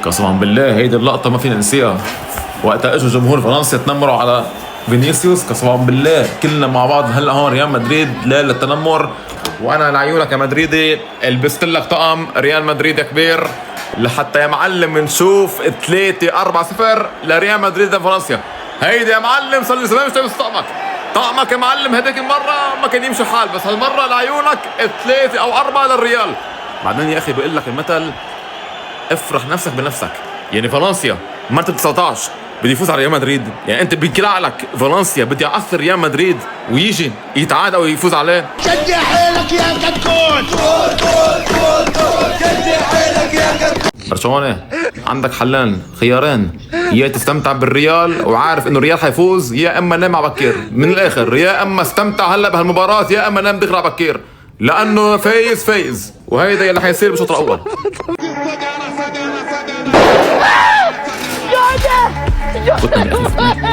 قسما بالله هيدي اللقطة ما فينا ننسيها، وقتها اجوا جمهور فرنسا تنمروا على فينيسيوس. قسما بالله كلنا مع بعض هلا هون ريال مدريد لا للتنمر، وانا لعيونك يا مدريدي لبست لك طقم ريال مدريد يا كبير لحتى يا معلم نشوف 3-4-0 لريال مدريد فرنسا. هيدي يا معلم صار لي زمان مش لابس طقمك يا معلم. هديك المرة ما كان يمشي حال، بس هالمرة لعيونك 3 أو 4 للريال. بعدين يا اخي بقول لك المثل افرح نفسك بنفسك. يعني فالنسيا مرة 19 بده يفوز على ريال مدريد، يعني انت بيطلع لك فالنسيا بده يعثر ريال مدريد ويجي يتعادل ويفوز عليه. شد حيلك يا كتكوت، شد حيلك يا كتكوت. برشلونة عندك حلان خيارين، يا تستمتع بالريال وعارف انه الريال حيفوز، يا اما نام على بكير. من الاخر يا اما استمتع هلا بهالمباراة يا اما نام دغري على بكير، لانه فايز وهيدا اللي حيصير بالشوط الاول. فتنا يا أخي.